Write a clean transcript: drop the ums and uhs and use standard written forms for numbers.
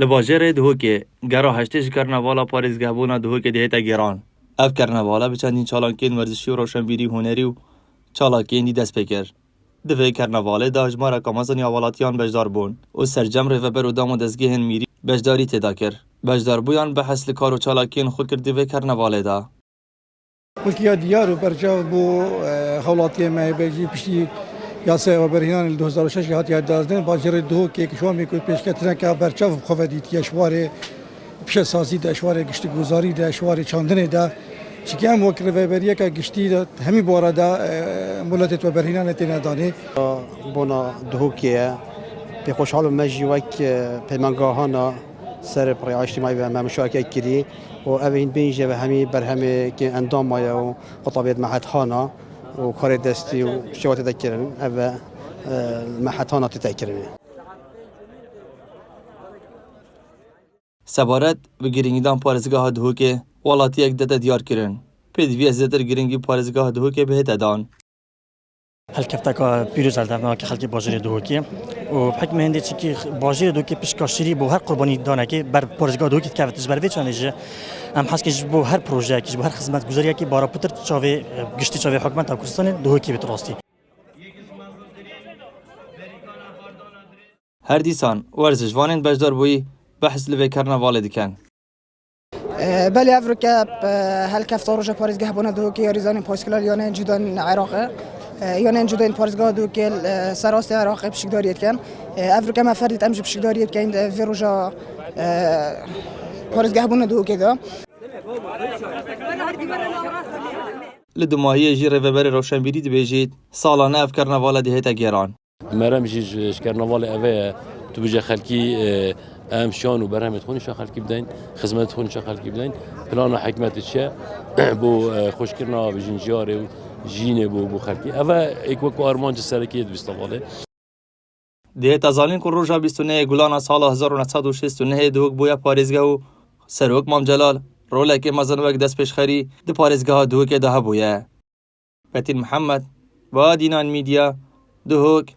لباجر دهوکه گرا هشتش کرنوالا پاریزگاه بونا دهوکه دهتا گران. اف کرنوالا بچندین چالاکین ورزشی و روشنبیری هنری و چالاکین دی دست پیکر. دوی کرنواله دا اجمارا کامازن اولاتیان بجدار بون و سرجم ریفبر و دام و دزگهن میری بجداری تدا کر. بجدار بویان به حسل کار و چالاکین خود کرد دوی کرنواله دا. ملکیت دیار و برچاو بو حولاتی ما بيجي بشي یاسه و برهنان 2006 هات یاد دادن باجر دو که شما میکنید پیش کردن که برچاو خوادیت یشواره پیش سازی دشواره گشت گذاری دشواره چاندن ده چیکم وکر و بریه که گشتی همین باره ده مولات و برهنان تین دانه بنا دو که به خوشحال مجی وک پیمانگاهانا سر پرای اجتماعی و مشارکت کردی و اوین بینجه و همی بر همی که اندام مایا و خطابیت محط هانا و کار دستی و شوات تذکرن او محط هانا تذکرن. سبارت به گرینگیدان پارزگاه دهوکه ولاتی یک داده دیار کرن. پیدوی زدر گرینگی پارزگاه دهوکه بهت دان. هل كفتك بيروز على دماغ خلقي باجري دوكي وبحكم هندي تشكي باجري دوكي بشكاشري بو هر قرباني دانكي بر بارزگاه دوكي كافت تجبر بيت شانيجي ام حس كي بو هر بروجه كي بو هر خدمت گزاريه كي بارا بوتر تشاوي گشتي تشاوي حكومت كردستان دوكي بتراستي هر دیسان ورزشوانین بجدار بوی بحث لوی کرنواله دیکن. بله افریقا هل کفت روزه پارزگاه بنا دوکی یاریزانی پاسکلال یانه جدان عراق یانه جدان پارزگاه دوکی سراست عراق بشکداریت کن افریقا ما فردت امج بشکداریت کن في روزه پارزگاه بنا دوکی دا لدماهی جی ریوبر روشنبیری دی بیجید سالانه اف کرنواله دهتا گیران. مرام جيش كرنفال أبايا تبجى خلكي أمشان وبرهمت خوني شا خلكي بدين خدمات خوني شا خلكي بدين بلانا حكمة الشيء بو خوش كرنا بجين جاري جيني بو خلكي أبا إكوكو أرمان جسركيت بيستفاده. دهتا زالين كل روجا بيستونه گلانا سال 1969 دوک بویا پاریزگاه و سروک مام جلال رولک مزن وک دست پیش خری دی پاریزگاه دوک ده بویا. پتین محمد با دینان میدیا دوک